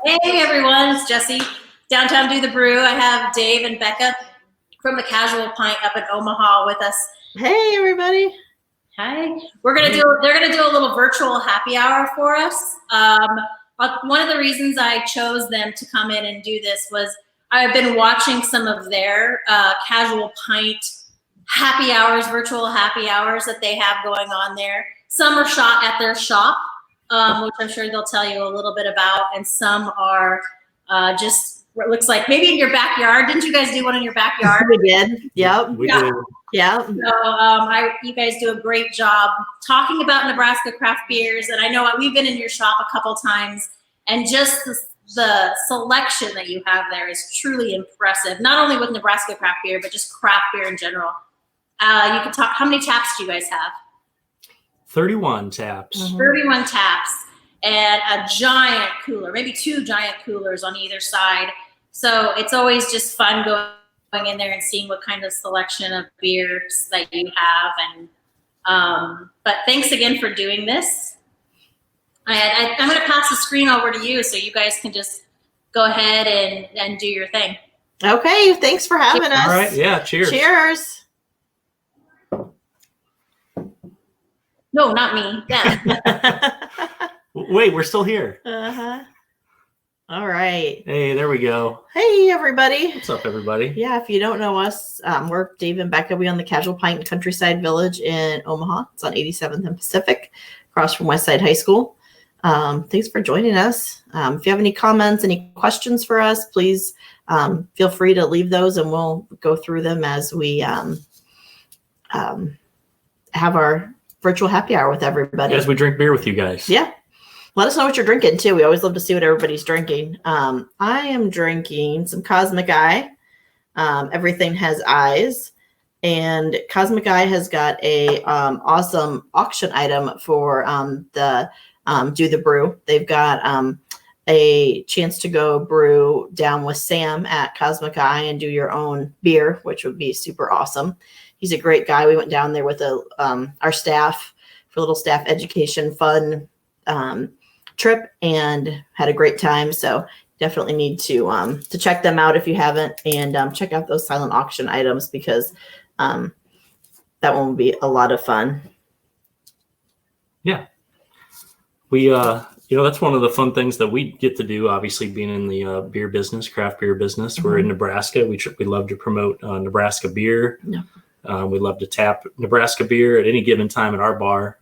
Hey everyone, it's Jesse. Downtown Do the Brew. I have Dave and Becca from the Casual Pint up in Omaha with us. Hey everybody. Hi. They're gonna do a little virtual happy hour for us. One of the reasons I chose them to come in and do this was I've been watching some of their Casual Pint happy hours, virtual happy hours that they have going on there. Some are shot at their shop, which I'm sure they'll tell you a little bit about, and some are just what looks like maybe in your backyard. Didn't you guys do one in your backyard? We did. Yep. We did. Yeah. So you guys do a great job talking about Nebraska craft beers, and I know we've been in your shop a couple times, and just the selection that you have there is truly impressive. Not only with Nebraska craft beer, but just craft beer in general. You can talk. How many taps do you guys have? 31 taps. Mm-hmm. 31 taps and a giant cooler, maybe 2 giant coolers on either side. So it's always just fun going in there and seeing what kind of selection of beers that you have. And but thanks again for doing this. I'm going to pass the screen over to you so you guys can just go ahead and do your thing. Okay. Thanks for having us. All right. Yeah. Cheers. Cheers. No, not me. Yeah. Wait, we're still here. Uh-huh. All right. Hey, there we go. Hey, everybody. What's up, everybody? Yeah, if you don't know us, we're Dave and Becca. We own the Casual Pint in Countryside Village in Omaha. It's on 87th and Pacific, across from Westside High School. Thanks for joining us. If you have any comments, any questions for us, please feel free to leave those, and we'll go through them as we have our virtual happy hour with everybody. As we drink beer with you guys. Yeah. Let us know what you're drinking too. We always love to see what everybody's drinking. I am drinking some Cosmic Eye. Everything has eyes. And Cosmic Eye has got a awesome auction item for the Do the Brew. They've got a chance to go brew down with Sam at Cosmic Eye and do your own beer, which would be super awesome. He's a great guy. We went down there with our staff for a little staff education fun trip and had a great time. So definitely need to check them out if you haven't, and check out those silent auction items because that one will be a lot of fun. Yeah. We, that's one of the fun things that we get to do, obviously being in the beer business, craft beer business. Mm-hmm. We're in Nebraska. We love to promote Nebraska beer. Yeah. We love to tap Nebraska beer at any given time at our bar.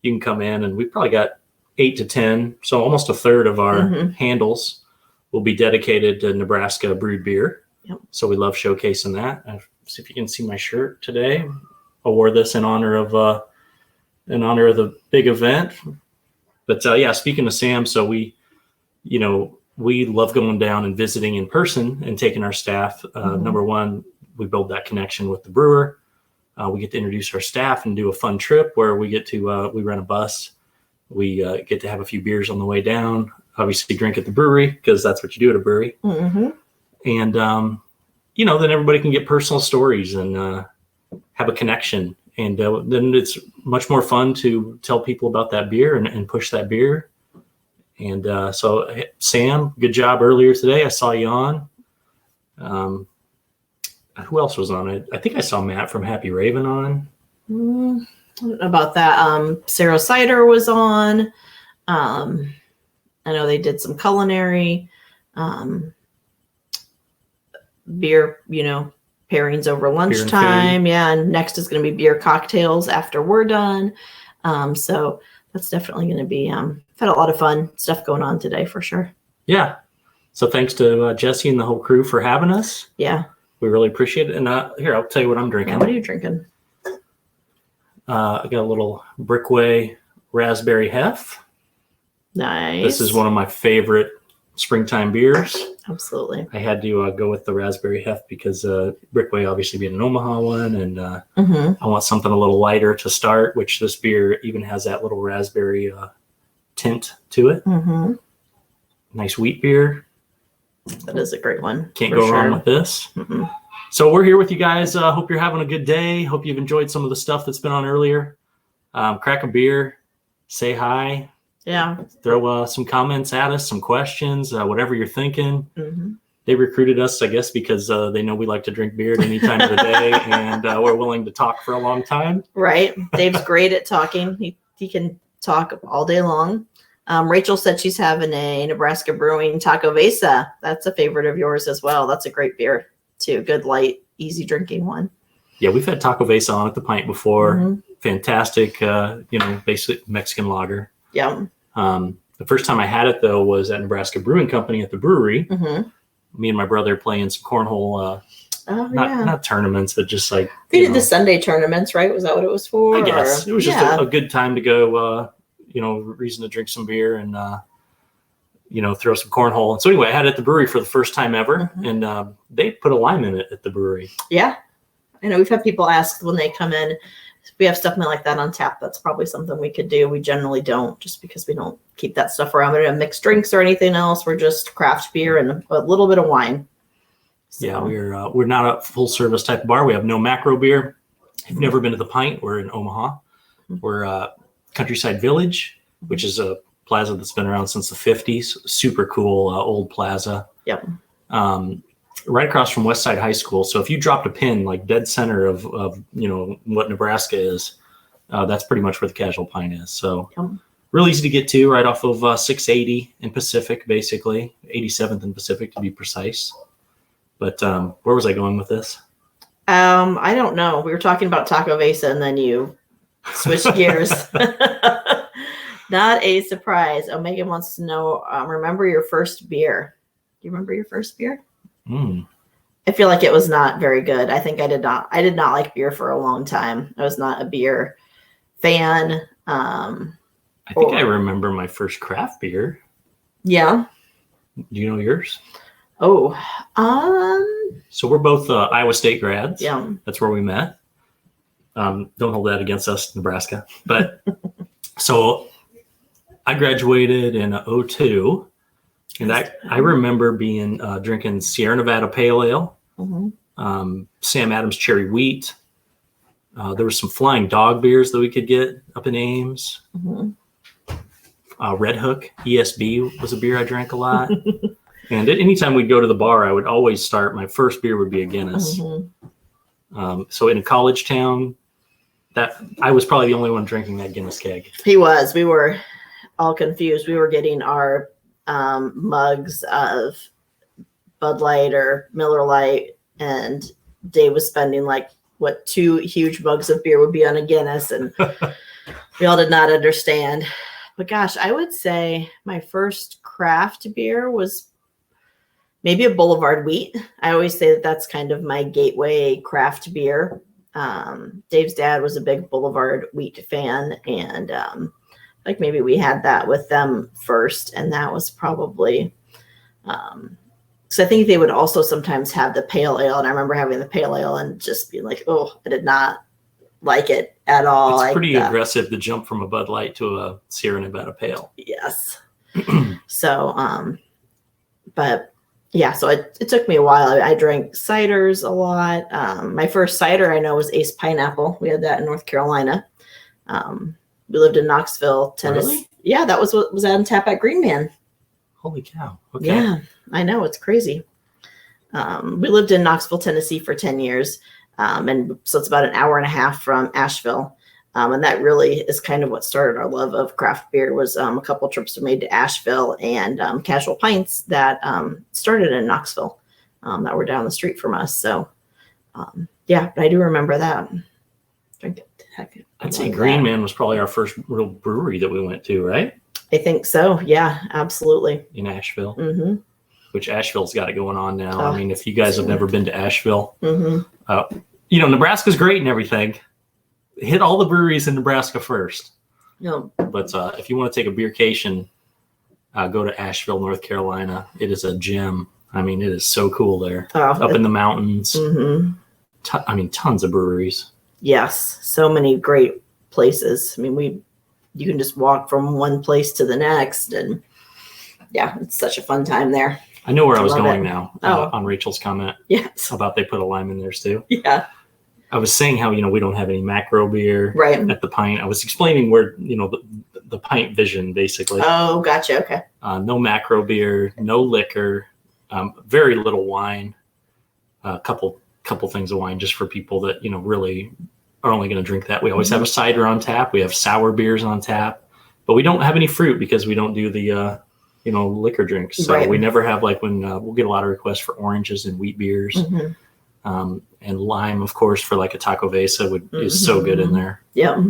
You can come in, and we probably got 8 to 10, so almost a third of our handles will be dedicated to Nebraska brewed beer. Yep. So we love showcasing that. See if you can see my shirt today. I wore this in honor of the big event. But yeah, speaking of Sam, so we love going down and visiting in person and taking our staff. Number one, we build that connection with the brewer. We get to introduce our staff and do a fun trip where we get to, we rent a bus. We get to have a few beers on the way down, obviously drink at the brewery because that's what you do at a brewery. Mm-hmm. And, then everybody can get personal stories and have a connection. And then it's much more fun to tell people about that beer and push that beer. And so, Sam, good job earlier today. I saw you on. Who else was on it? I think I saw Matt from Happy Raven on. I don't know about that. Sarah Cider was on. I know they did some culinary beer, pairings over lunchtime. Yeah. And next is going to be beer cocktails after we're done. So that's definitely going to be, had a lot of fun stuff going on today for sure. Yeah. So thanks to Jesse and the whole crew for having us. Yeah. We really appreciate it. And here, I'll tell you what I'm drinking. Yeah, what are you drinking? I got a little Brickway Raspberry Hef. Nice. This is one of my favorite springtime beers. Absolutely. I had to go with the Raspberry Hef because Brickway obviously being an Omaha one, and I want something a little lighter to start, which this beer even has that little raspberry tint to it. Mm-hmm. Nice wheat beer. That is a great one. Can't go wrong with this. Mm-hmm. So we're here with you guys. Hope you're having a good day. Hope you've enjoyed some of the stuff that's been on earlier. Crack a beer, say hi. Yeah. Throw some comments at us, some questions, whatever you're thinking. Mm-hmm. They recruited us, I guess, because they know we like to drink beer at any time of the day, and we're willing to talk for a long time. Right. Dave's great at talking. He can talk all day long. Rachel said she's having a Nebraska Brewing Taco Vesa. That's a favorite of yours as well. That's a great beer too. Good, light, easy drinking one. Yeah, we've had Taco Vesa on at the Pint before. Mm-hmm. Fantastic, basic Mexican lager. Yeah. The first time I had it, though, was at Nebraska Brewing Company at the brewery. Mm-hmm. Me and my brother playing some cornhole, not tournaments, but just like they did the Sunday tournaments, right? Was that what it was for? I guess it was just a good time to go. Reason to drink some beer and throw some cornhole. And so anyway, I had it at the brewery for the first time ever, Mm-hmm. and they put a lime in it at the brewery. Yeah, I know we've had people ask when they come in. If we have stuff like that on tap, that's probably something we could do. We generally don't, just because we don't keep that stuff around. We don't have mixed drinks or anything else. We're just craft beer and a little bit of wine. So. Yeah, we're not a full service type of bar. We have no macro beer. If you've never been to the Pint, we're in Omaha. We're Countryside Village, which is a plaza that's been around since the 50s. Super cool old plaza. Yep. Right across from Westside High School. So if you dropped a pin like dead center of what Nebraska is, that's pretty much where the Casual Pint is. So real easy to get to, right off of 680 in Pacific, basically 87th and Pacific to be precise. But where was I going with this? I don't know. We were talking about Taco Vesa and then you switched gears. Not a surprise. Megan wants to know, remember your first beer? Do you remember your first beer? I feel like it was not very good. I think I did not like beer for a long time. I was not a beer fan. I think I remember my first craft beer. Yeah. Do you know yours? Oh, so we're both Iowa State grads. Yeah. That's where we met. Don't hold that against us, Nebraska. But so I graduated in 2002. And I remember being drinking Sierra Nevada Pale Ale, Sam Adams Cherry Wheat. There were some Flying Dog beers that we could get up in Ames. Red Hook ESB was a beer I drank a lot. And anytime we'd go to the bar, I would always start. My first beer would be a Guinness. So in a college town, that I was probably the only one drinking that Guinness keg. He was. We were all confused. We were getting our mugs of Bud Light or Miller Lite, and Dave was spending like what 2 huge mugs of beer would be on a Guinness, and we all did not understand. But gosh, I would say my first craft beer was maybe a Boulevard Wheat. I always say that that's kind of my gateway craft beer. Dave's dad was a big Boulevard Wheat fan, and like maybe we had that with them first, and that was probably so I think they would also sometimes have the pale ale, and I remember having the pale ale and just being like, oh, I did not like it at all. It's pretty aggressive to jump from a Bud Light to a Sierra Nevada Pale. Yes. So but yeah, so it took me a while. I drank ciders a lot. My first cider I know was Ace Pineapple. We had that in North Carolina. We lived in Knoxville, Tennessee. Really? Yeah, that was what was on tap at Green Man. Holy cow. Okay. Yeah, I know. It's crazy. We lived in Knoxville, Tennessee for 10 years. And so it's about an hour and a half from Asheville. And that really is kind of what started our love of craft beer was a couple trips were made to Asheville and Casual Pints that started in Knoxville that were down the street from us. So, yeah, I do remember that. Drink it. I'd say Green Man was probably our first real brewery that we went to, right? I think so. Yeah, absolutely. In Asheville, Mm-hmm. which Asheville's got it going on now. Oh, I mean, if you guys have never been to Asheville, Mm-hmm. Nebraska's great and everything. Hit all the breweries in Nebraska first. No. But if you want to take a beercation, go to Asheville, North Carolina. It is a gem. I mean, it is so cool there. Up in the mountains. Mm-hmm. Tons of breweries. Yes, so many great places. I mean, you can just walk from one place to the next, and yeah, it's such a fun time there. I know where I was going now Oh. on Rachel's comment. Yes. About they put a lime in theirs too. Yeah. I was saying how, we don't have any macro beer Right. at the Pint. I was explaining where, the Pint vision, basically. Oh, gotcha. Okay. No macro beer, no liquor, very little wine, a couple things of wine just for people that, really are only going to drink that. We always have a cider on tap. We have sour beers on tap, but we don't have any fruit because we don't do the, liquor drinks. So we never have when we'll get a lot of requests for oranges and wheat beers. And lime, of course, for a taco vesa is so good in there. Yeah.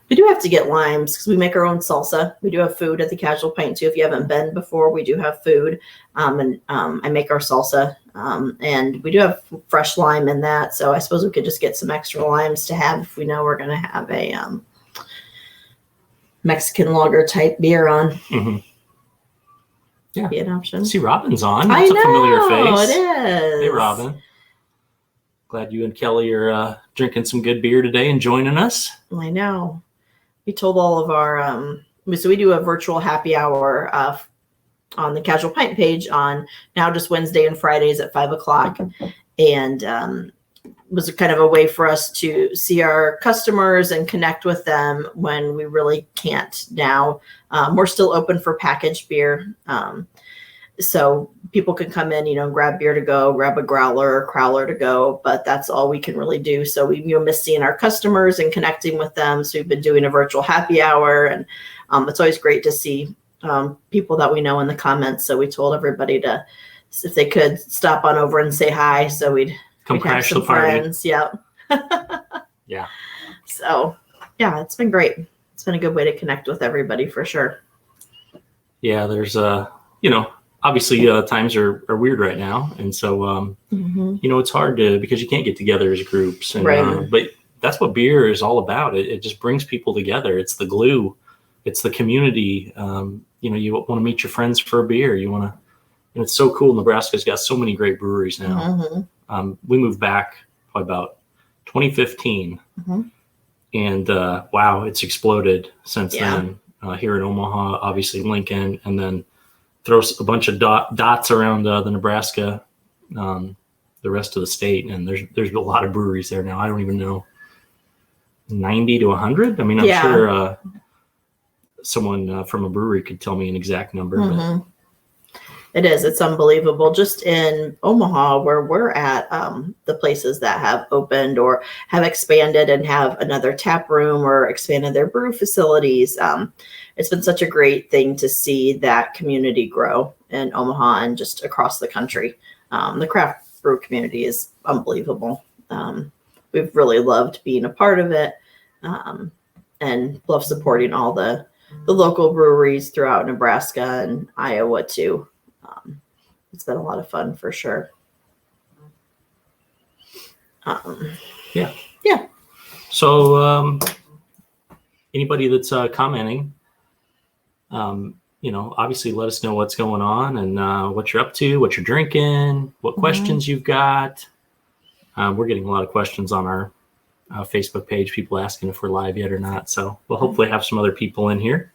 We do have to get limes because we make our own salsa. We do have food at the Casual Pint too. If you haven't been before, we do have food. And I make our salsa. And we do have fresh lime in that. So I suppose we could just get some extra limes to have if we know we're going to have a Mexican lager type beer on. Mm-hmm. Yeah. Be an option. See, Robin's on. That's a familiar face. It is. Hey, Robin. Glad you and Kelly are drinking some good beer today and joining us. I know. We told all of our, so we do a virtual happy hour on the Casual Pint page on now just Wednesday and Fridays at 5:00. And was kind of a way for us to see our customers and connect with them when we really can't now. We're still open for packaged beer. So people can come in, grab beer to go, grab a growler or crowler to go, but that's all we can really do. So we miss seeing our customers and connecting with them. So we've been doing a virtual happy hour, and it's always great to see people that we know in the comments. So we told everybody to, if they could, stop on over and say hi. So we'd crash the party. Friends. Yep. Yeah. So yeah, it's been great. It's been a good way to connect with everybody for sure. Yeah, there's obviously times are weird right now, and so it's hard because you can't get together as groups, and but that's what beer is all about. It just brings people together. It's the glue. It's the community. You want to meet your friends for a beer. You want to, and it's so cool. Nebraska's got so many great breweries now. We moved back probably about 2015, and wow, it's exploded since then. Here in Omaha, obviously Lincoln, and then throw a bunch of dots around the Nebraska, the rest of the state, and there's a lot of breweries there now. I don't even know, 90 to 100. I mean, I'm sure someone from a brewery could tell me an exact number. But. It is. It's unbelievable. Just in Omaha, where we're at, the places that have opened or have expanded and have another tap room or expanded their brew facilities. It's been such a great thing to see that community grow in Omaha and just across the country. The craft brew community is unbelievable. We've really loved being a part of it, and love supporting all the local breweries throughout Nebraska and Iowa too. It's been a lot of fun for sure. Yeah. So anybody that's commenting, obviously let us know what's going on and what you're up to, what you're drinking, what questions you've got. We're getting a lot of questions on our Facebook page, people asking if we're live yet or not. So we'll hopefully have some other people in here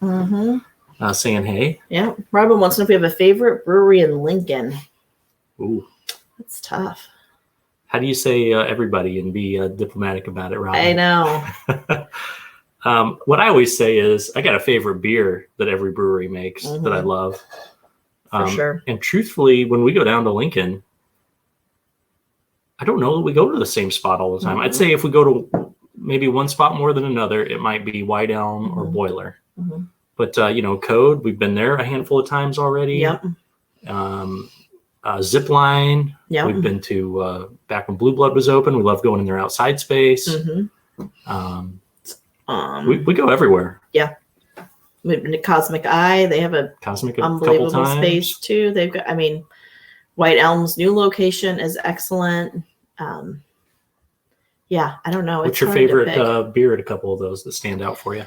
saying hey. Yeah. Robin wants to know if we have a favorite brewery in Lincoln. Ooh. That's tough. How do you say everybody and be diplomatic about it, Robin? I know. What I always say is I got a favorite beer that every brewery makes that I love. For sure. And truthfully, when we go down to Lincoln, I don't know that we go to the same spot all the time. I'd say if we go to maybe one spot more than another, it might be White Elm or Boiler. But, Code, we've been there a handful of times already. Yep. Zipline. Yep. We've been to back when Blue Blood was open. We love going in their outside space. We go everywhere. Yeah. We've been to Cosmic Eye. They have a unbelievable space too. They've got, White Elm's new location is excellent. I don't know. What's your favorite beer at a couple of those that stand out for you?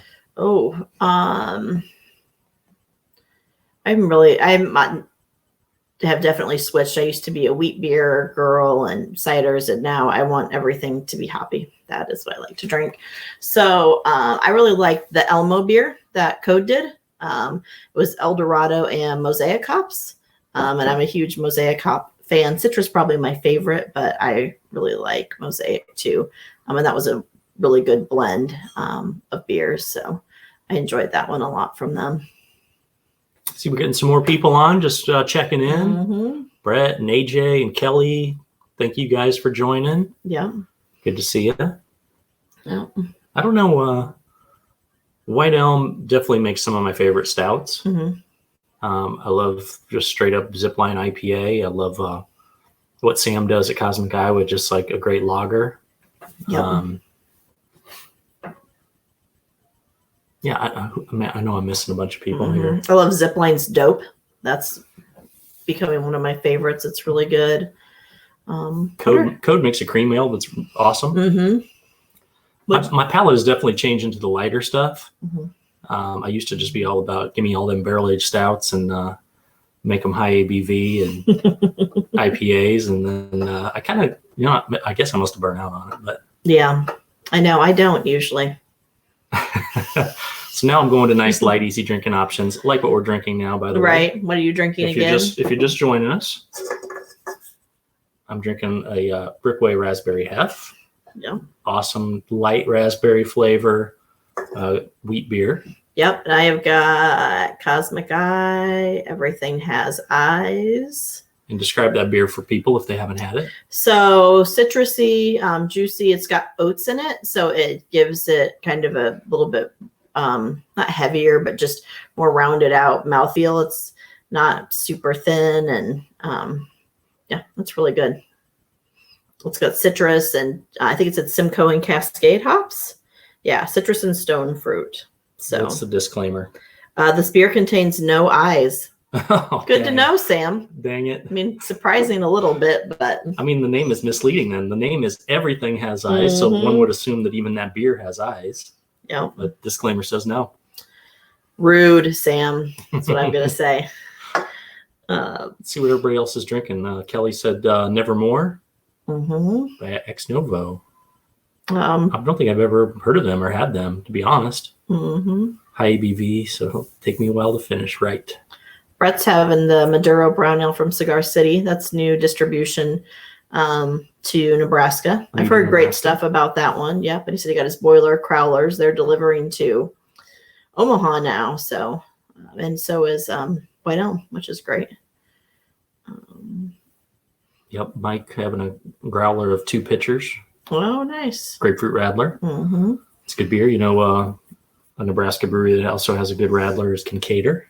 Have definitely switched. I used to be a wheat beer girl and ciders, and now I want everything to be hoppy. That is what I like to drink. So I really like the Elmo beer that Code did. It was El Dorado and Mosaic hops. And I'm a huge Mosaic hop fan. Citrus probably my favorite, but I really like Mosaic too. And that was a really good blend of beers. So I enjoyed that one a lot from them. See, we're getting some more people on, just checking in. Mm-hmm. Brett and AJ and Kelly, thank you guys for joining. Yeah. Good to see you. Yeah. I don't know. White Elm definitely makes some of my favorite stouts. Mm-hmm. I love just straight up Zipline IPA. I love what Sam does at Cosmic Eye with just like a great lager. Yep. Yeah, I know I'm missing a bunch of people Mm-hmm. here. I love Zipline's Dope. That's becoming one of my favorites. It's really good. Code makes a cream ale that's awesome. Mm-hmm. My palate has definitely changed into the lighter stuff. Mm-hmm. I used to just be all about give me all them barrel aged stouts and make them high ABV and IPAs, and then I kind of I guess I must have burned out on it, but yeah, I know I don't usually. So now I'm going to nice light easy drinking options, like what we're drinking now. By the way, Right? What are you drinking again? If you're just joining us, I'm drinking a Brickway Raspberry Hef. Yeah. Awesome light raspberry flavor, wheat beer. Yep. And I have got Cosmic Eye. Everything has eyes. And describe that beer for people if they haven't had it. So citrusy, juicy. It's got oats in it, so it gives it kind of a little bit not heavier, but just more rounded out mouthfeel. It's not super thin, and yeah, it's really good. It's got citrus, and I think it's at Simcoe and Cascade hops. Yeah, citrus and stone fruit. So that's the disclaimer. This beer contains no eyes. Oh, good to know, Sam. Dang it. I mean, surprising a little bit, but I mean, the name is misleading then. The name is Everything Has Eyes, so one would assume that even that beer has eyes. Yeah. But disclaimer says no. Rude, Sam. That's what I'm going to say. Let's see what everybody else is drinking. Kelly said Nevermore by Ex Novo. I don't think I've ever heard of them or had them, to be honest. High ABV, so it'll take me a while to finish. Right. Brett's having the Maduro Brown Ale from Cigar City. That's new distribution to Nebraska. I've heard great stuff about that one. Yep. And he said he got his boiler crowlers. They're delivering to Omaha now. So, and so is White Elm, which is great. Yep. Mike having a growler of 2 pitchers. Oh, nice. Grapefruit Radler. It's good beer. You know, a Nebraska brewery that also has a good Radler is Kincaidor.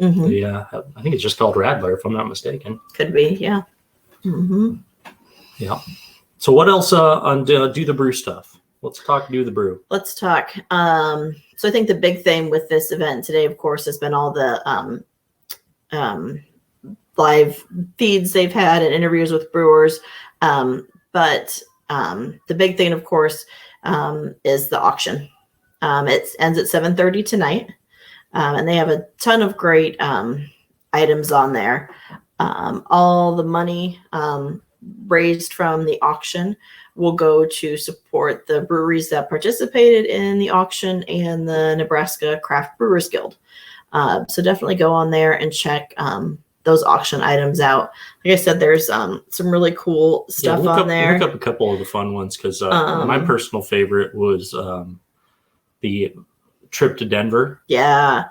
Yeah, I think it's just called Radler, if I'm not mistaken. Could be, yeah. Yeah. So what else on Do the Brew stuff? Let's talk Do the Brew. Let's talk. So I think the big thing with this event today, of course, has been all the live feeds they've had and interviews with brewers. But the big thing, of course, is the auction. It ends at 7:30 tonight. And they have a ton of great items on there. All the money raised from the auction will go to support the breweries that participated in the auction and the Nebraska Craft Brewers Guild. So definitely go on there and check those auction items out. Like I said, there's some really cool stuff on there. Look up a couple of the fun ones, because my personal favorite was the trip to Denver. Yeah.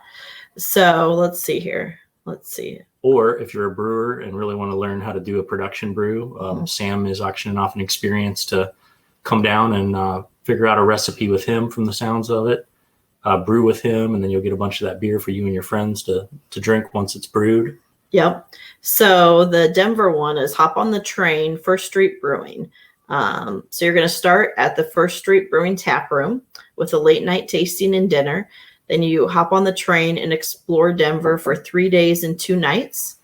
So let's see here. Let's see. Or if you're a brewer and really want to learn how to do a production brew, Sam is auctioning off an experience to come down and figure out a recipe with him from the sounds of it, brew with him, and then you'll get a bunch of that beer for you and your friends to drink once it's brewed. Yep. So the Denver one is hop on the train, First Street Brewing. So you're going to start at the First Street Brewing tap room with a late night tasting and dinner. Then you hop on the train and explore Denver for 3 days and 2 nights.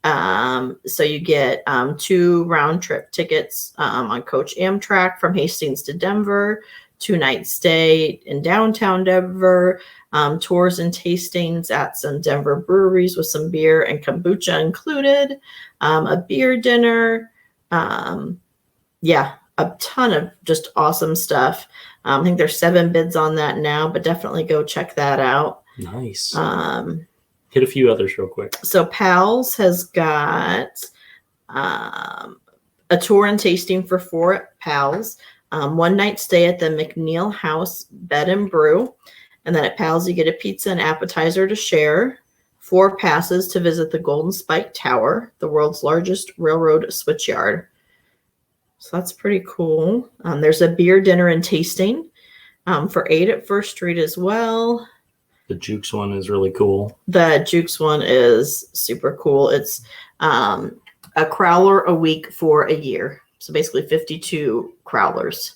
So you get 2 round trip tickets on Coach Amtrak from Hastings to Denver, 2-night stay in downtown Denver, tours and tastings at some Denver breweries with some beer and kombucha included, a beer dinner. Yeah, a ton of just awesome stuff. I think there's 7 bids on that now, but definitely go check that out. Nice. Hit a few others real quick. So Pals has got a tour and tasting for 4 at Pals. 1 night stay at the McNeil House Bed and Brew. And then at Pals, you get a pizza and appetizer to share. 4 passes to visit the Golden Spike Tower, the world's largest railroad switchyard. So that's pretty cool. There's a beer dinner and tasting for 8 at First Street as well. The Jukes one is really cool. The Jukes one is super cool. It's a crowler a week for a year. So basically 52 crowlers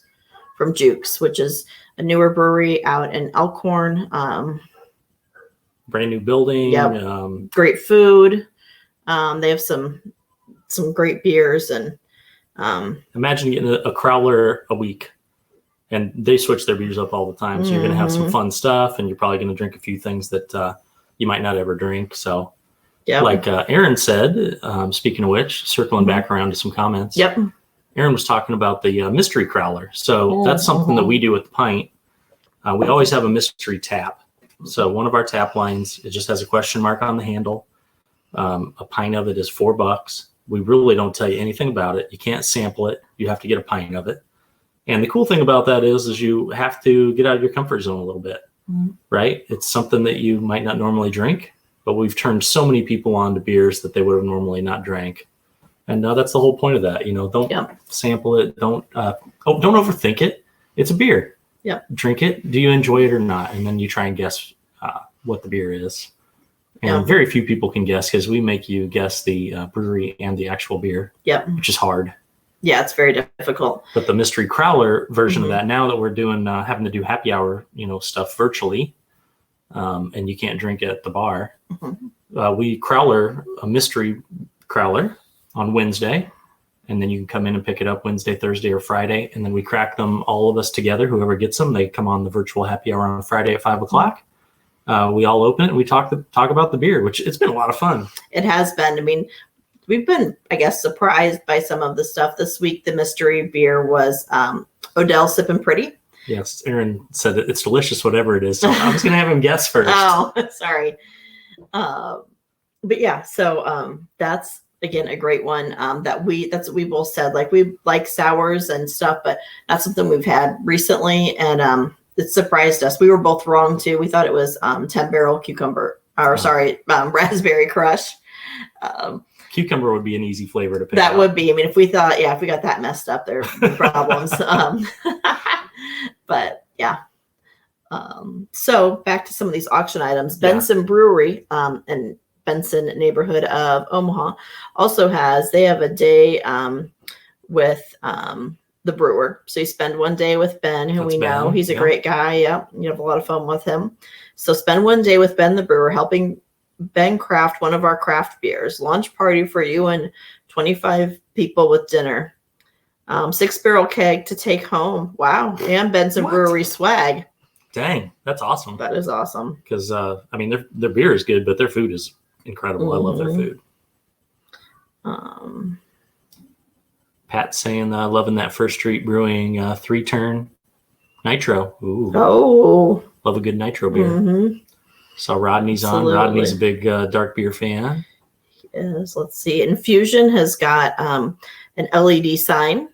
from Jukes, which is a newer brewery out in Elkhorn. Brand new building. Yep. Great food. They have some great beers, and imagine getting a crowler a week, and they switch their beers up all the time. So you're going to have some fun stuff, and you're probably going to drink a few things that you might not ever drink. So like Aaron said, speaking of which, circling back around to some comments. Yep. Aaron was talking about the mystery crowler. So that's something that we do at the Pint. We always have a mystery tap. So one of our tap lines, it just has a question mark on the handle. A pint of it is $4. We really don't tell you anything about it. You can't sample it. You have to get a pint of it. And the cool thing about that is you have to get out of your comfort zone a little bit, right? It's something that you might not normally drink, but we've turned so many people on to beers that they would have normally not drank. And that's the whole point of that. Don't sample it. Don't overthink it. It's a beer. Yeah. Drink it. Do you enjoy it or not? And then you try and guess what the beer is. And very few people can guess because we make you guess the brewery and the actual beer. Yep. Which is hard. Yeah, it's very difficult. But the mystery crowler version of that, now that we're doing having to do happy hour, stuff virtually, and you can't drink at the bar, we crowler a mystery crowler on Wednesday. And then you can come in and pick it up Wednesday, Thursday, or Friday. And then we crack them, all of us together. Whoever gets them, they come on the virtual happy hour on Friday at 5 o'clock. We all open it and we talk about the beer, which it's been a lot of fun. It has been. I mean, we've been, I guess, surprised by some of the stuff this week. The mystery beer was Odell Sippin' Pretty. Yes, Aaron said it's delicious, whatever it is. So I was going to have him guess first. Oh, sorry. But yeah, so that's, again, a great one that's what we both said. Like, we like sours and stuff, but not something we've had recently. And it surprised us. We were both wrong too. We thought it was 10 barrel raspberry crush. Cucumber would be an easy flavor to pick. That would be. I mean, if we got that messed up, there would be problems. But yeah. So back to some of these auction items. Benson Brewery in Benson neighborhood of Omaha also they have a day with the brewer. So you spend one day with Ben, who we know. He's a great guy. Yeah. You have a lot of fun with him. So spend one day with Ben the brewer, helping Ben craft one of our craft beers. Launch party for you and 25 people with dinner. 6-barrel keg to take home. Wow. And Benson Brewery swag. Dang, that's awesome. That is awesome. Because I mean, their beer is good, but their food is incredible. I love their food. Pat's saying loving that First Street Brewing 3-turn nitro. Ooh. Oh, love a good nitro beer. So Rodney's on. Rodney's a big dark beer fan. Yes. Let's see. Infusion has got an LED sign.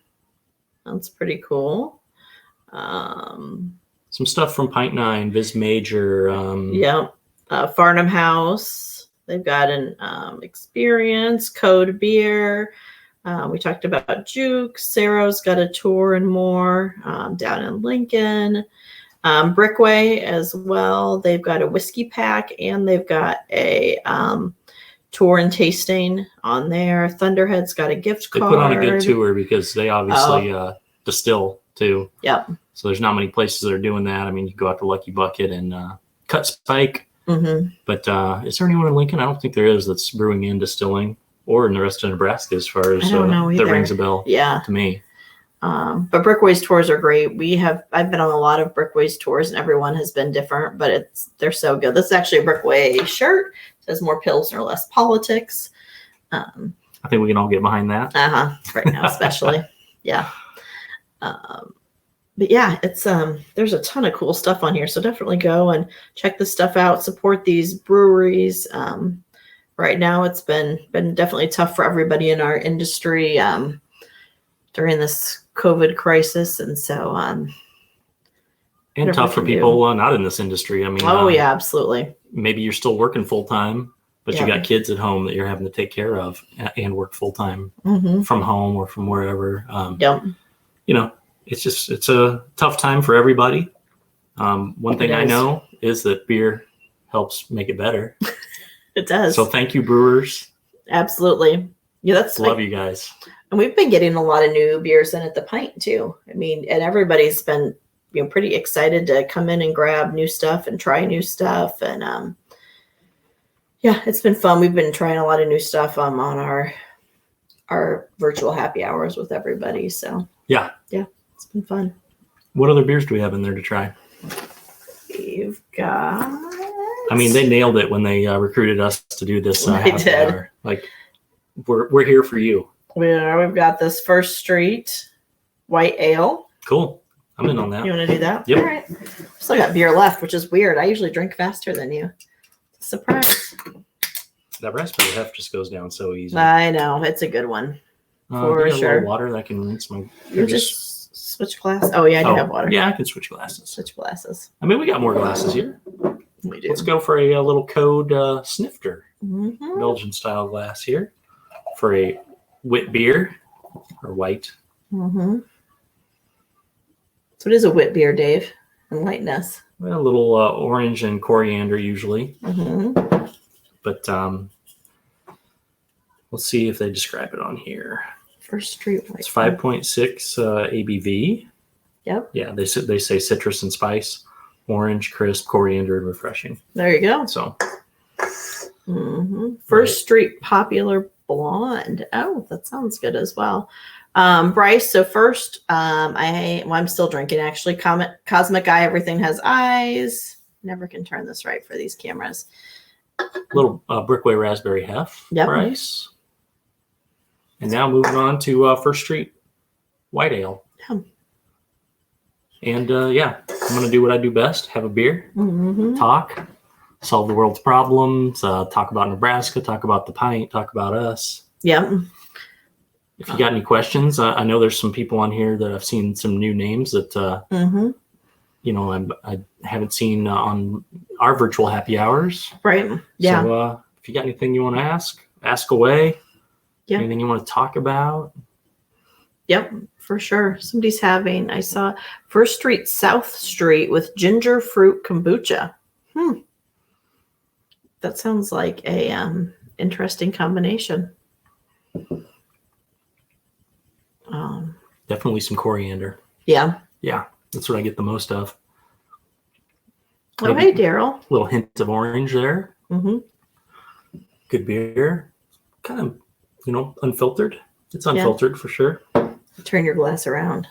That's pretty cool. Some stuff from Pint 9, Viz Major. Farnham House. They've got an Experience, Code Beer. We talked about Juke. Sarah's got a tour and more down in Lincoln. Brickway as well. They've got a whiskey pack and they've got a tour and tasting on there. Thunderhead's got a gift card. They put on a good tour because they obviously distill too. Yep. So there's not many places that are doing that. I mean, you go out to Lucky Bucket and Cut Spike. But is there anyone in Lincoln? I don't think there is that's brewing and distilling, or in the rest of Nebraska as far as that rings a bell. Yeah. To me. But Brickway's tours are great. I've been on a lot of Brickway's tours and everyone has been different, but they're so good. This is actually a Brickway shirt. It says more Pilsner, less politics. I think we can all get behind that. Right now, especially. Yeah. But yeah, it's there's a ton of cool stuff on here. So definitely go and check this stuff out. Support these breweries. Right now it's been definitely tough for everybody in our industry during this COVID crisis. And so, and whatever tough we for can do. people not in this industry. I mean, yeah, absolutely. maybe you're still working full time, but you Yeah. got kids at home that you're having to take care of and work full time Mm-hmm. from home or from wherever. Yep. You know, it's a tough time for everybody. One thing I know is that beer helps make it better. It does. So thank you, brewers. Absolutely. Yeah, that's Love you guys. And we've been getting a lot of new beers in at the Pint too. I mean, and everybody's been, pretty excited to come in and grab new stuff and try new stuff. And yeah, it's been fun. We've been trying a lot of new stuff on our virtual happy hours with everybody. So yeah, it's been fun. What other beers do we have in there to try? We've got. I mean, they nailed it when they recruited us to do this. They did. Hour. Like, we're here for you. We've got this First Street White Ale. Cool. I'm in on that. You want to do that? Yep. All right. Still got beer left, which is weird. I usually drink faster than you. Surprise. That raspberry heft just goes down so easy. I know. It's a good one. For For sure. A little water that I can rinse my. You just switch glass. Oh, yeah, I do have water. Yeah, I can switch glasses. Switch glasses. I mean, we got more glasses here. We do. Let's go for a little code snifter. Mm-hmm. Belgian style glass here for a wit beer or white. Mm-hmm. So it is a wit beer, Dave. Enlighten us. A little orange and coriander usually. Mm-hmm. But let's see if they describe it on here. First Street White. It's 5.6 ABV. Yep. Yeah, they say citrus and spice, orange, crisp, coriander, and refreshing. There you go. So. Mm-hmm. First Street Popular Blonde. Oh, that sounds good as well. Bryce, so first, I'm still drinking actually. Cosmic Eye, Everything Has Eyes. Never can turn this right for these cameras. Little Brickway Raspberry Hef. Yep. Price. And now moving on to First Street White Ale. Yeah. And I'm going to do what I do best. Have a beer, Mm-hmm. talk, solve the world's problems, talk about Nebraska, talk about the pint, talk about us. Yep. If you got any questions, I know there's some people on here that I've seen some new names that, Mm-hmm. I haven't seen on our virtual happy hours. Right. Yeah. So if you got anything you want to ask away. Yeah. Anything you want to talk about? Yep, for sure. Somebody's having, I saw First Street, South Street with ginger fruit kombucha. That sounds like a interesting combination. Definitely some coriander. Yeah. Yeah, that's what I get the most of. Oh, hey, Daryl. Little hint of orange there. Mm-hmm. Good beer. Kind of, unfiltered. It's unfiltered for sure. Turn your glass around.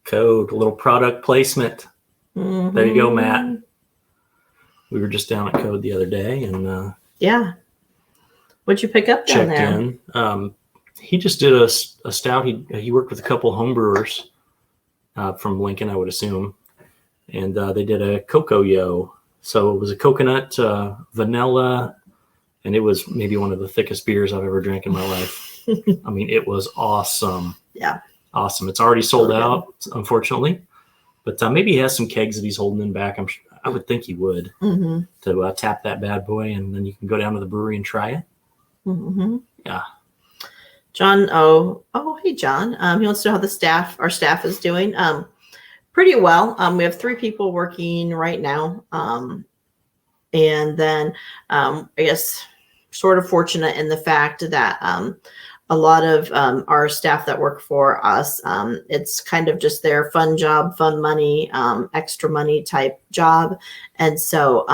Code, a little product placement. Mm-hmm. There you go, Matt. We were just down at Code the other day and yeah. What'd you pick up down checked there? in. He just did a stout. He worked with a couple home brewers from Lincoln, I would assume. And they did a Cocoa Yo. So it was a coconut, vanilla, and it was maybe one of the thickest beers I've ever drank in my life. I mean, it was awesome. Yeah. Awesome. It's already sold out, unfortunately. But maybe he has some kegs that he's holding in back. I would think he would Mm-hmm. to tap that bad boy, and then you can go down to the brewery and try it. Mm-hmm. Yeah. John, hey, John. He wants to know how our staff is doing. Pretty well. We have 3 people working right now. And then I guess sort of fortunate in the fact that a lot of our staff that work for us, it's kind of just their fun job, fun money, extra money type job. And so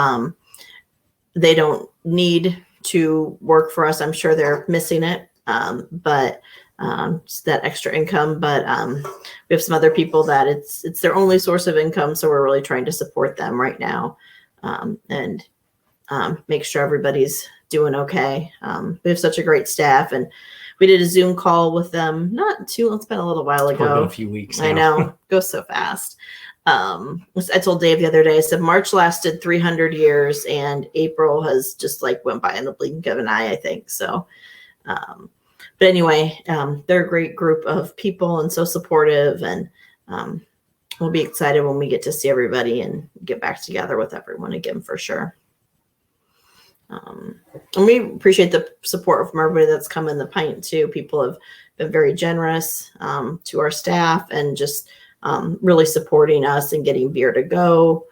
they don't need to work for us. I'm sure they're missing it. But just that extra income, but we have some other people that it's their only source of income. So we're really trying to support them right now and make sure everybody's doing okay. We have such a great staff, and we did a Zoom call with them. It's been a little while It's probably ago. been a few weeks now. I know, goes so fast. I told Dave the other day, I said March lasted 300 years and April has just went by in the blink of an eye, I think. So, But anyway, they're a great group of people and so supportive, and we'll be excited when we get to see everybody and get back together with everyone again for sure. And we appreciate the support from everybody that's come in the pint too. People have been very generous to our staff and just really supporting us and getting beer to go,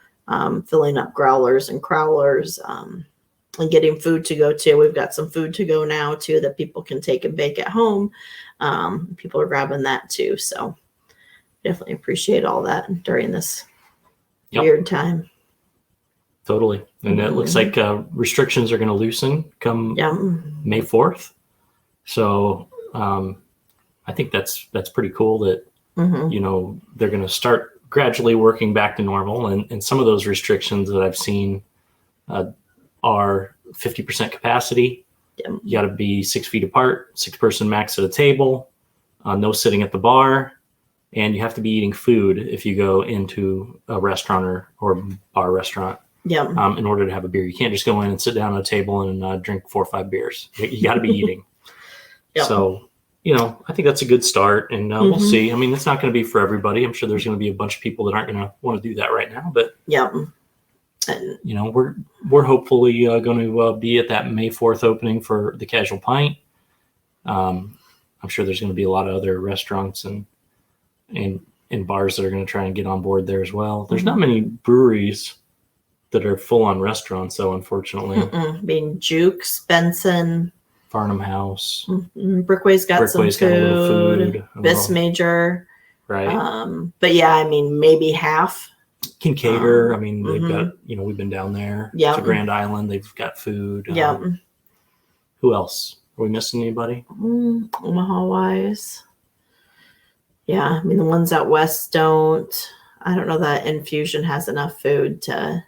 filling up growlers and crowlers, and getting food to go too. We've got some food to go now too that people can take and bake at home. People are grabbing that too. So definitely appreciate all that during this weird time. Totally. And it looks like restrictions are going to loosen come May 4th. So I think that's pretty cool that, you know, they're going to start gradually working back to normal. And some of those restrictions that I've seen are 50% capacity. You got to be 6 feet apart, 6-person max at a table, no sitting at the bar. And you have to be eating food if you go into a restaurant or bar restaurant. In order to have a beer. You can't just go in and sit down at a table and drink 4 or 5 beers. You got to be eating. So, you know, I think that's a good start, and we'll see. I mean, it's not going to be for everybody. I'm sure there's going to be a bunch of people that aren't going to want to do that right now, but you know, we're hopefully going to be at that May 4th opening for the Casual Pint. I'm sure there's going to be a lot of other restaurants and bars that are going to try and get on board there as well. There's not many breweries that are full-on restaurants, though, unfortunately. Being Jukes, Benson, Farnham House, Brickway's got some Brickway's got a little food. Bis Major, right? But yeah, I mean, maybe half. Kincaidor, I mean, they've got, you know, we've been down there to Grand Island. They've got food. Who else? Are we missing anybody? Omaha wise. Yeah, I mean, the ones out west don't. I don't know that Infusion has enough food to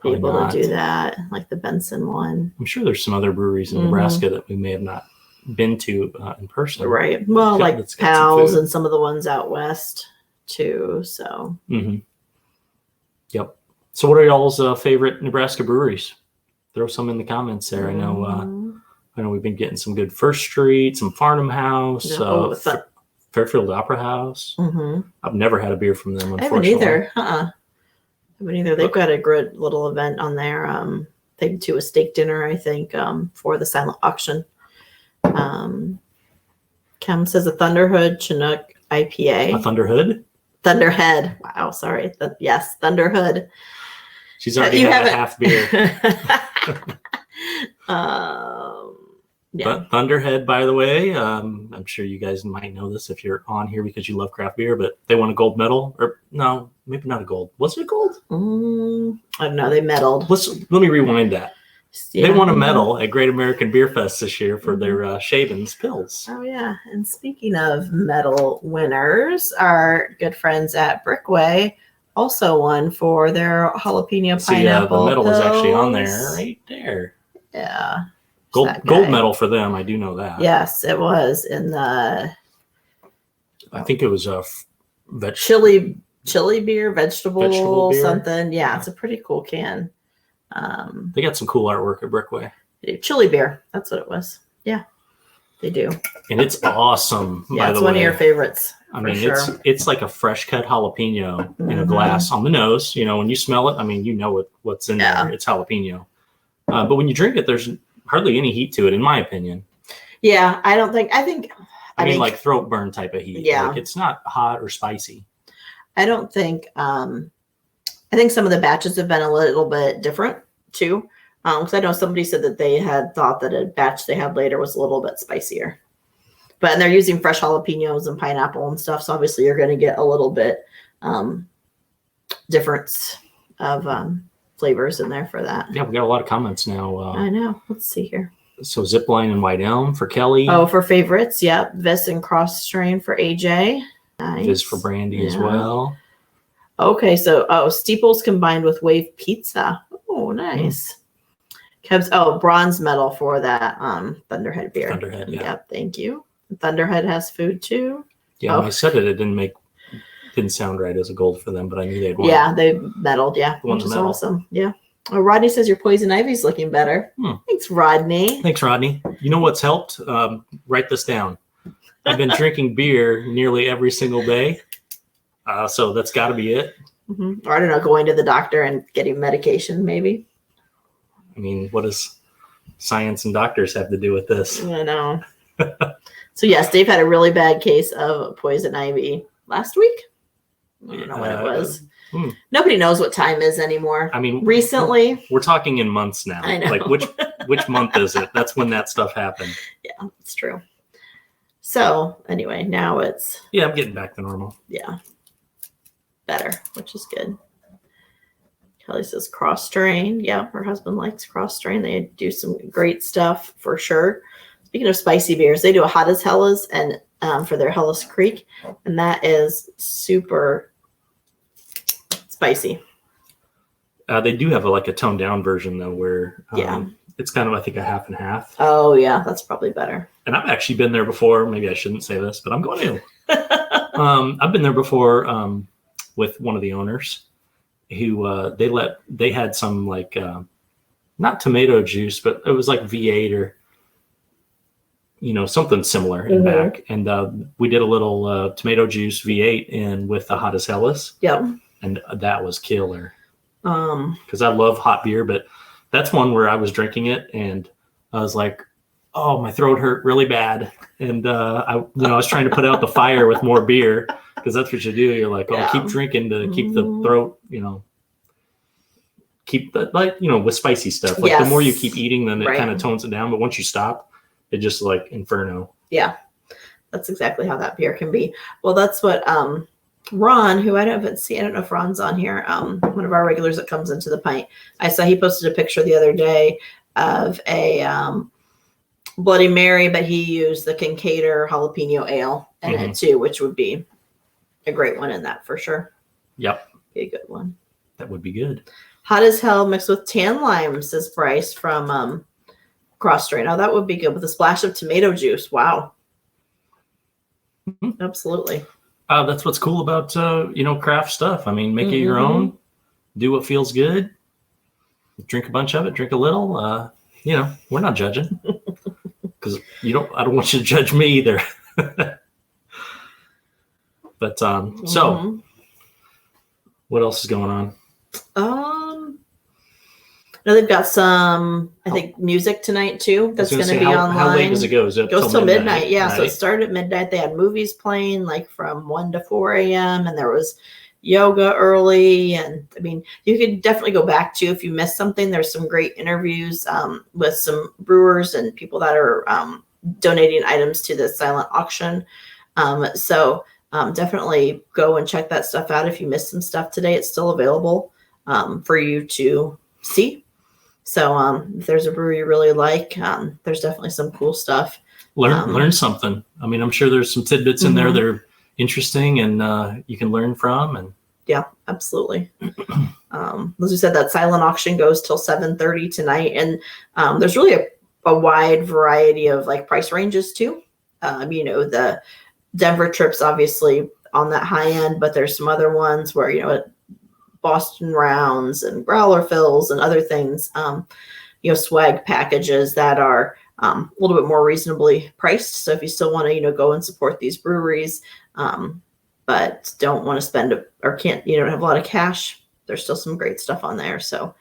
be able to do that, like the Benson one. I'm sure there's some other breweries in Nebraska that we may have not been to in person. Right. Well, like Pals and some of the ones out west too. So. Yep. So what are y'all's favorite Nebraska breweries? Throw some in the comments there. I know we've been getting some good First Street, some Farnham House, Fairfield Opera House. I've never had a beer from them, unfortunately. I haven't either. They've got a good little event on there. They do a steak dinner, I think, for the silent auction. Cam says a Thunderhood Chinook IPA. A Thunderhood? Thunderhead. Wow, sorry. Yes, Thunderhood. She's already had a half beer. Thunderhead, by the way, I'm sure you guys might know this if you're on here because you love craft beer, but they won a gold medal. Or no, maybe not a gold. Was it a gold? I don't know. They medaled. Let me rewind that. They won a medal at Great American Beer Fest this year for their Shaven's Pills. Oh, yeah. And speaking of medal winners, our good friends at Brickway also won for their jalapeno pineapple. The medal is actually on there, right there. Yeah. Gold medal for them. I do know that. Yes, it was in the. I think it was a chili beer, vegetable beer. Something. Yeah, it's a pretty cool can. They got some cool artwork at Brickway. Chili beer. That's what it was. Yeah, they do. And it's awesome. Yeah, it's one of your favorites. I mean, it's like a fresh cut jalapeno in a glass on the nose. You know, when you smell it, I mean, you know what's in there. It's jalapeno. But when you drink it, there's hardly any heat to it, in my opinion. Yeah, I think like throat burn type of heat. Yeah. Like it's not hot or spicy. I don't think, I think some of the batches have been a little bit different too. Because I know somebody said that they had thought that a batch they had later was a little bit spicier. And they're using fresh jalapenos and pineapple and stuff. So obviously you're going to get a little bit difference of flavors in there for that. Yeah, we got a lot of comments now. I know. Let's see here. So Zipline and White Elm for Kelly. Oh, for favorites. Yep. Vis and Cross Strain for AJ. Nice. Vis for Brandy as well. Okay. So, Steeples combined with Wave Pizza. Oh, nice. Keb's, bronze medal for that Thunderhead beer. Thunderhead, yeah. Yep. Thank you. Thunderhead has food too. Yeah, when I said it didn't sound right as a gold for them, but I knew they'd won. Yeah, they medaled. Yeah, Won which the is medal. awesome. Yeah. Oh, Rodney says your poison ivy's looking better. Thanks, Rodney. Thanks, Rodney. You know what's helped? Write this down. I've been drinking beer nearly every single day. So that's got to be it. Or I don't know, going to the doctor and getting medication, maybe. I mean, what does science and doctors have to do with this? I know. So yes, Dave had a really bad case of poison ivy last week. I don't know when it was. Nobody knows what time is anymore. I mean, recently. We're talking in months now. I know. Like which month is it? That's when that stuff happened. Yeah, it's true. So anyway, now it's. Yeah, I'm getting back to normal. Yeah. Better, which is good. Kelly says cross strain. Yeah, her husband likes cross strain. They do some great stuff for sure. Speaking of spicy beers, they do a hot as Hellas and for their Hellas Creek, and that is super spicy. They do have a toned down version though, where yeah, it's kind of I think a half and half. Oh yeah, that's probably better. And I've actually been there before. Maybe I shouldn't say this, but I'm going to. I've been there before with one of the owners, who they had some not tomato juice, but it was like V8 or something similar in back, and we did a little tomato juice V8 in with the hot as Hellas. Yep. And that was killer. Because I love hot beer, but that's one where I was drinking it and I was like, oh, my throat hurt really bad, and I was trying to put out the fire with more beer, because that's what you do. You're like, oh, keep drinking to keep the throat, keep the with spicy stuff. The more you keep eating, then it kind of tones it down. But once you stop, it just inferno. Yeah, that's exactly how that beer can be. Well, that's what Ron, who I don't know if Ron's on here, one of our regulars that comes into the pint. I saw he posted a picture the other day of a Bloody Mary, but he used the Kincaidor jalapeno ale in it too, which would be a great one in that for sure. Yep. Be a good one. That would be good. Hot as hell mixed with tan lime, says Bryce from Cross Strain. Oh, that would be good with a splash of tomato juice. Wow. Absolutely. That's what's cool about craft stuff. I mean, make it your own. Do what feels good. Drink a bunch of it. Drink a little. We're not judging, because I don't want you to judge me either. But so what else is going on? No, they've got some, I think, music tonight too. That's going to be online. How late does it go? It goes till midnight. Yeah, so it started at midnight. They had movies playing from 1 to 4 a.m. and there was yoga early. And I mean, you could definitely go back to if you missed something. There's some great interviews with some brewers and people that are donating items to the silent auction. So definitely go and check that stuff out. If you missed some stuff today, it's still available for you to see. So if there's a brewery you really like, there's definitely some cool stuff. Learn something. I mean, I'm sure there's some tidbits in there that are interesting and you can learn from. And yeah, absolutely. As you said, that silent auction goes till 7:30 tonight, and there's really a wide variety of price ranges too. The Denver trip's obviously on that high end, but there's some other ones where Boston rounds and growler fills and other things, swag packages that are a little bit more reasonably priced. So if you still want to, go and support these breweries, but don't want to spend or can't, don't have a lot of cash, there's still some great stuff on there. So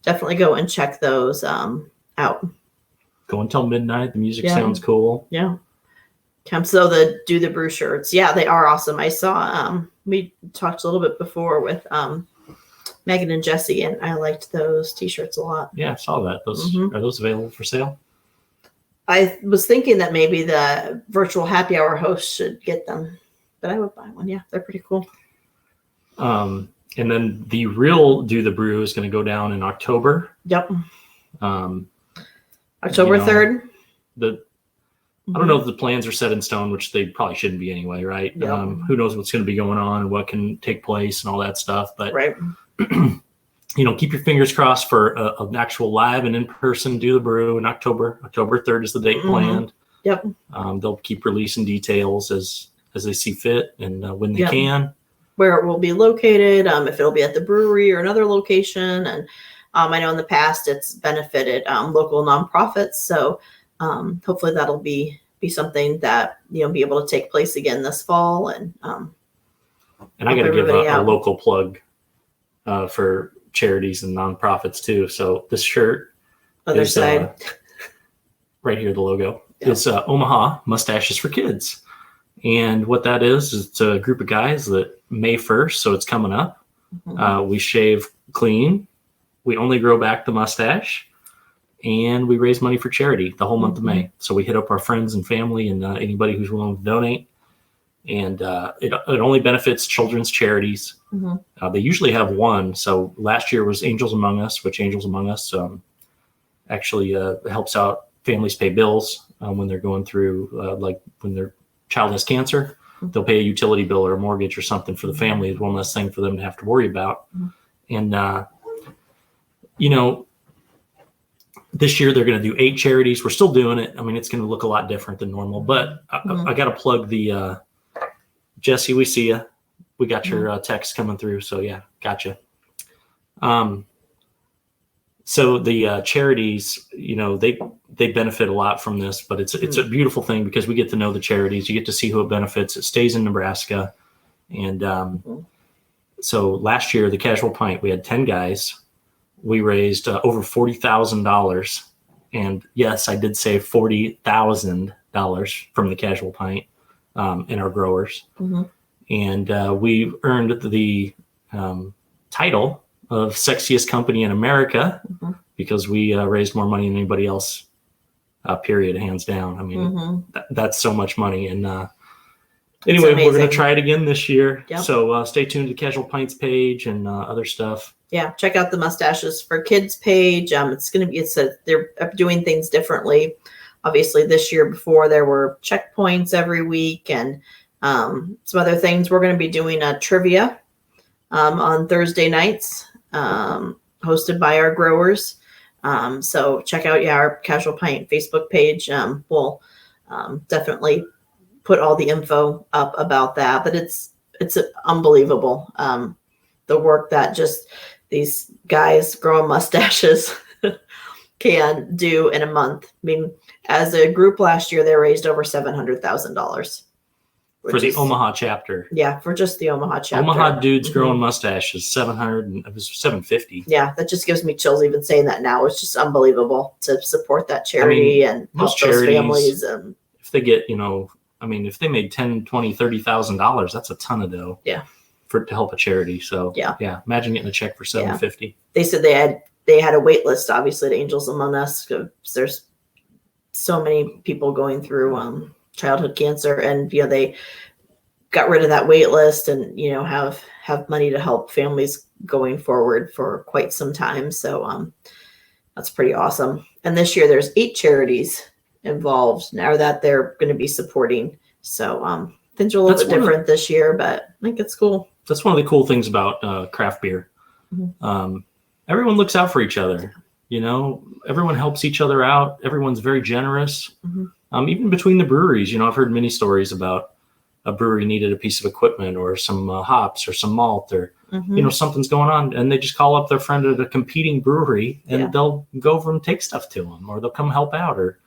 definitely go and check those out. Go until midnight. The music sounds cool. Yeah. So the Do the Brew shirts. Yeah, they are awesome. I saw, we talked a little bit before with Megan and Jesse, and I liked those t-shirts a lot. Yeah, I saw that. Are those available for sale? I was thinking that maybe the virtual happy hour host should get them, but I would buy one. Yeah, they're pretty cool. And then the real Do the Brew is going to go down in October. Yep. October 3rd. I don't know if the plans are set in stone, which they probably shouldn't be anyway, right? Yep. Who knows what's going to be going on and what can take place and all that stuff. But keep your fingers crossed for an actual live and in-person Do the Brew in October. October 3rd is the date planned. Yep. They'll keep releasing details as they see fit and when they can. Where it will be located, if it'll be at the brewery or another location, and I know in the past it's benefited local nonprofits. So hopefully that'll be something that, be able to take place again this fall. And I got to give a local plug for charities and nonprofits too. So this shirt other is side right here, the logo is Omaha Mustaches for Kids. And what that is it's a group of guys that May 1st, so it's coming up. We shave clean. We only grow back the mustache. And we raise money for charity the whole month of May. So we hit up our friends and family and anybody who's willing to donate. And it only benefits children's charities. They usually have one. So last year was Angels Among Us, which Angels Among Us actually helps out families pay bills when they're going through, like when their child has cancer. They'll pay a utility bill or a mortgage or something for the family. It's one less thing for them to have to worry about. And, this year they're going to do 8 charities. We're still doing it. I mean, it's going to look a lot different than normal, but I got to plug the Jesse, we see you. We got your text coming through. So yeah, gotcha. So the charities, they benefit a lot from this, but it's a beautiful thing because we get to know the charities. You get to see who it benefits. It stays in Nebraska. And so last year, the Casual Pint, we had 10 guys. We raised over $40,000. And yes, I did say $40,000 from the Casual Pint in our growers. And we earned the title of sexiest company in America because we raised more money than anybody else, period, hands down. I mean, that's so much money. And anyway, we're going to try it again this year. Yep. So stay tuned to the Casual Pints page and other stuff. Yeah, check out the Mustaches for Kids page. It's going to be, they're doing things differently. Obviously, this year before there were checkpoints every week and some other things. We're going to be doing a trivia on Thursday nights, hosted by our growers. So check out our Casual Pint Facebook page. We'll definitely put all the info up about that. But it's unbelievable the work that just these guys growing mustaches can do in a month. I mean, as a group last year, they raised over $700,000 for the Omaha chapter. Yeah, for just the Omaha chapter. Omaha dudes growing mustaches, 700, and it was 750. Yeah, that just gives me chills even saying that now. It's just unbelievable to support that charity and help those families. And if they get, if they made $10,000, $20,000, $30,000, that's a ton of dough. Yeah. To help a charity. So yeah, imagine getting a check for $750. Yeah. They said they had a wait list, obviously, to Angels Among Us because there's so many people going through childhood cancer, and they got rid of that wait list and have money to help families going forward for quite some time. So that's pretty awesome. And this year there's 8 charities involved now that they're going to be supporting. So things are a little bit different this year, but I think it's cool. That's one of the cool things about craft beer. Everyone looks out for each other. Everyone helps each other out. Everyone's very generous. Even between the breweries, I've heard many stories about a brewery needed a piece of equipment or some hops or some malt or, something's going on. And they just call up their friend at a competing brewery and they'll go over and take stuff to them, or they'll come help out. Or,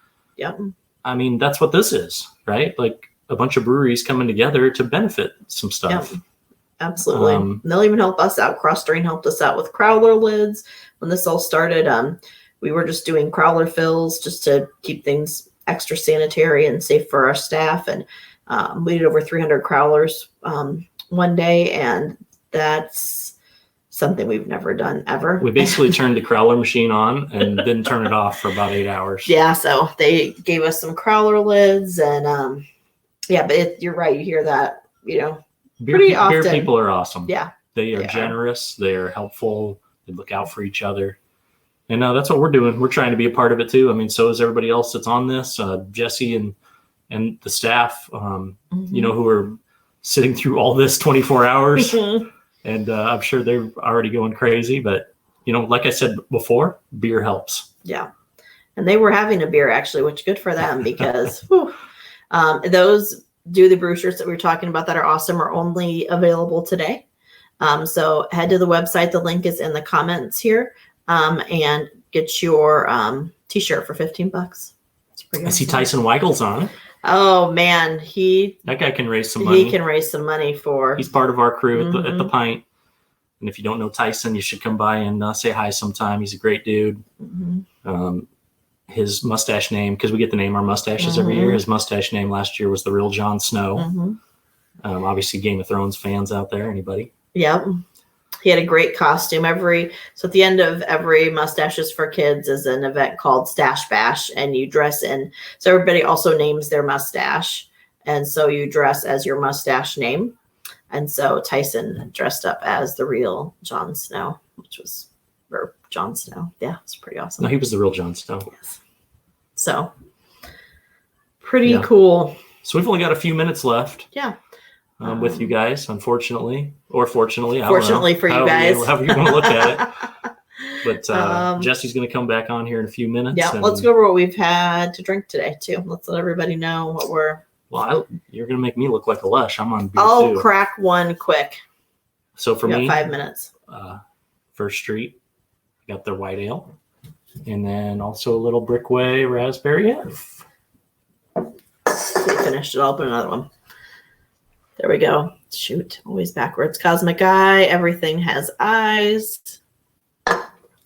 I mean, that's what this is, right? Like a bunch of breweries coming together to benefit some stuff. Yeah. Absolutely. And they'll even help us out. Cross Drain helped us out with crowler lids. When this all started, we were just doing crowler fills just to keep things extra sanitary and safe for our staff. And we did over 300 crowlers one day. And that's something we've never done ever. We basically turned the crowler machine on and didn't turn it off for about 8 hours. Yeah. So they gave us some crowler lids and but you're right. You hear that, pretty often. Beer people are awesome. Yeah. They are generous. They are helpful. They look out for each other. And that's what we're doing. We're trying to be a part of it too. I mean, so is everybody else that's on this, Jesse and the staff, who are sitting through all this 24 hours. And I'm sure they're already going crazy, but like I said before, beer helps. Yeah. And they were having a beer actually, which good for them because those Do the Brew shirts that we were talking about that are awesome are only available today. So head to the website. The link is in the comments here. and get your t-shirt for $15. It's pretty I see awesome. Tyson Weigel's on it. Oh man, that guy can raise some money. He can raise some money for. He's part of our crew at the Pint. And if you don't know Tyson, you should come by and say hi sometime. He's a great dude. His mustache name, because we get to name our mustaches every year. His mustache name last year was the real Jon Snow. Obviously, Game of Thrones fans out there. Anybody? Yep. He had a great costume. So at the end of every Mustaches for Kids is an event called Stash Bash, and you dress in. So everybody also names their mustache, and so you dress as your mustache name. And so Tyson dressed up as the real Jon Snow, or Jon Snow. Yeah, it's pretty awesome. No, he was the real Jon Snow. Yes. So pretty cool. So we've only got a few minutes left. Yeah. With you guys, unfortunately, or fortunately. Fortunately for you guys. However you want to look at it. But Jesse's going to come back on here in a few minutes. Yeah, let's go over what we've had to drink today, too. Let's let everybody know what we're... Well, you're going to make me look like a lush. I'm on beer, I'll too. crack one quick. So for me... 5 minutes. First Street, got their white ale. And then also a little Brickway Raspberry F. We finished it. I'll put another one. There we go. Shoot, always backwards. Cosmic Eye. Everything has eyes. All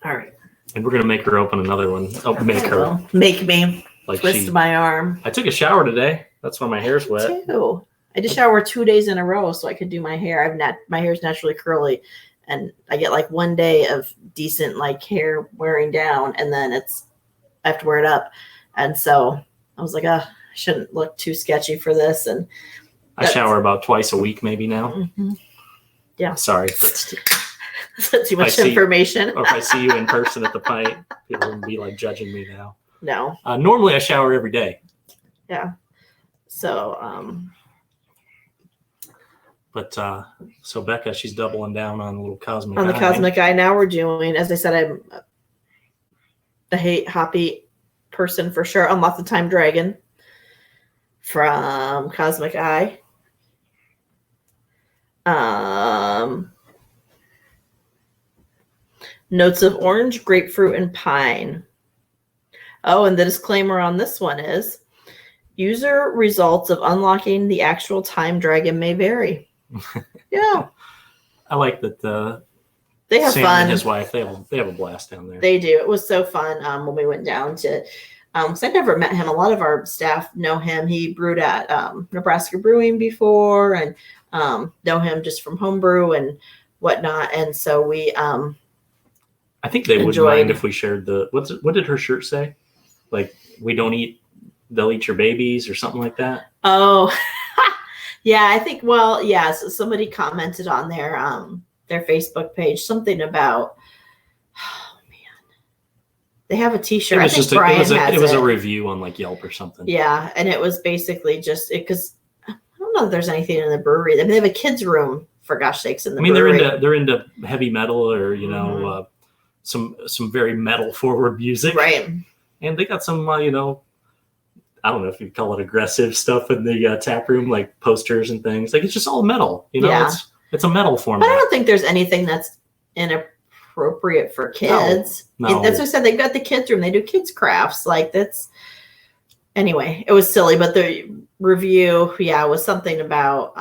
right. And we're going to make her open another one. Oh, make her. Make me. Like twist my arm. I took a shower today. That's why my hair's wet. Too. I just showered 2 days in a row so I could do my hair. My hair's naturally curly, and I get like 1 day of decent like hair wearing down, and then I have to wear it up. And so I was like, I shouldn't look too sketchy for this. And I shower about twice a week, maybe now. Yeah. Sorry. That's too much information. Or if I see you in person at the Pint, people will be like judging me now. No. Normally I shower every day. Yeah. So, But so Becca, she's doubling down on a little Cosmic Eye. On the Cosmic Eye. Now we're doing, as I said, I'm a hoppy person for sure. Unlock the Time Dragon from Cosmic Eye. Notes of orange, grapefruit, and pine. Oh, and the disclaimer on this one is user results of unlocking the actual time dragon may vary. Yeah. I like that they have Sam fun. And his wife, they have a blast down there. They do. It was so fun when we went down to because I never met him. A lot of our staff know him. He brewed at Nebraska Brewing before, and know him just from homebrew and whatnot. And so we I think they wouldn't mind if we shared what did her shirt say? Like, we don't eat, they'll eat your babies or something like that. Oh, yeah, I think, so somebody commented on their Facebook page, something about, oh man, they have a t-shirt. I think Brian has it. It was a review on like Yelp or something. Yeah. And it was basically just because I don't know if there's anything in the brewery. I mean, they have a kids room, for gosh sakes, in the brewery. They're into heavy metal or, some very metal forward music. Right. And they got some, I don't know if you call it aggressive stuff in the tap room, like posters and things. Like, it's just all metal, Yeah. It's a metal format. But I don't think there's anything that's inappropriate for kids. No. That's what I said. They've got the kids room. They do kids crafts. Like, that's, anyway, it was silly, but the review, was something about,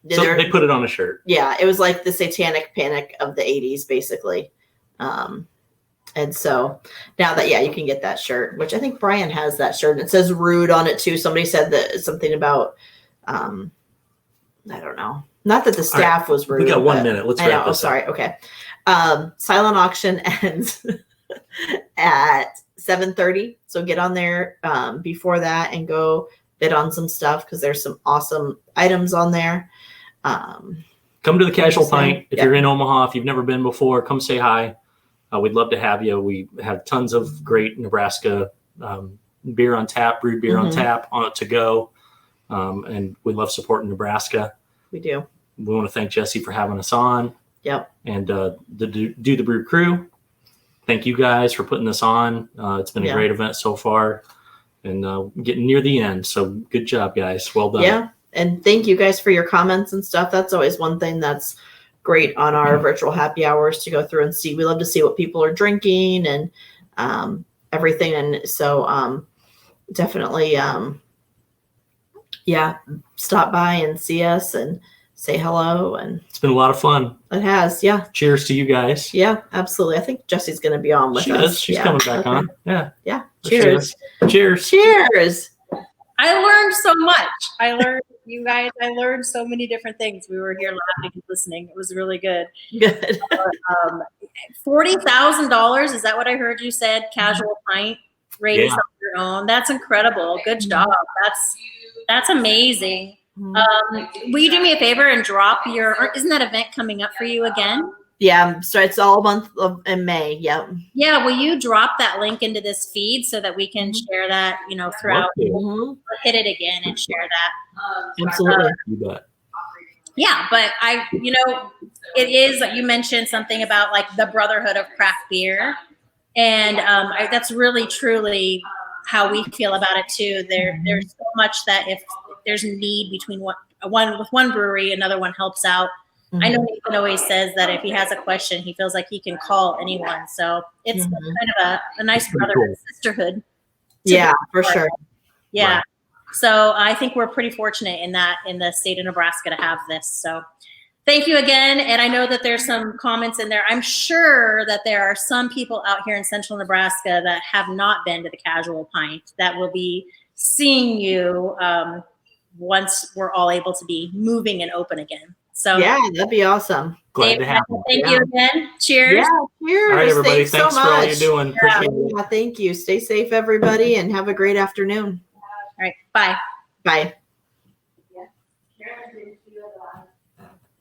so they put it on a shirt. Yeah. It was like the satanic panic of the 80s, basically. And so now that, you can get that shirt, which I think Brian has that shirt. It says rude on it too. Somebody said that something about, I don't know. Not that the staff was rude. We got 1 minute. Let's wrap this up. Sorry. Okay. Silent auction ends at 7:30. So get on there before that and go bid on some stuff because there's some awesome items on there. Come to the Casual Pint. If you're in Omaha, if you've never been before, come say hi. We'd love to have you. We have tons of great Nebraska beer on tap, brewed beer on tap, on it to go. And we love supporting Nebraska. We do. We want to thank Jesse for having us on. Yep. And the Do the Brew crew. Thank you guys for putting this on. It's been a great event so far and getting near the end. So good job, guys. Well done. Yeah. And thank you guys for your comments and stuff. That's always one thing that's great on our virtual happy hours to go through and see. We love to see what people are drinking and everything. And so definitely, stop by and see us and say hello. And It's been a lot of fun. it has, yeah. Cheers to you guys. Yeah, absolutely. I think Jesse's going to be on with us. She's Yeah. coming back Okay. on. Yeah. Yeah. Cheers. Cheers. Cheers. I learned so much. I learned so many different things. We were here laughing and listening. It was really good. Good. $40,000. Is that what I heard you said? Casual Pint, raise Yeah. on your own. That's incredible. Good job. That's amazing. Will you do me a favor and drop or isn't that event coming up for you again? Yeah, so it's all month in May. Yep. Yeah, will you drop that link into this feed so that we can share that, throughout? Mhm. Hit it again and share that. Absolutely. You bet. Yeah, but it is, you mentioned something about like the brotherhood of craft beer. And that's really, truly how we feel about it too. There's so much that if there's a need between one brewery, another one helps out. I know Nathan always says that if he has a question, he feels like he can call anyone. So it's kind of a nice brotherhood, sisterhood. Yeah, for sure. Yeah. Right. So I think we're pretty fortunate in the state of Nebraska to have this. So thank you again. And I know that there's some comments in there. I'm sure that there are some people out here in central Nebraska that have not been to the Casual Pint that will be seeing you once we're all able to be moving and open again. So Yeah, that'd be awesome. Glad Dave, to have you. thank you again. Cheers. Yeah, cheers. All right, everybody. Thanks so for all much. you're doing. Appreciate it. Yeah, thank you. Stay safe, everybody, and have a great afternoon. All right. Bye. Bye.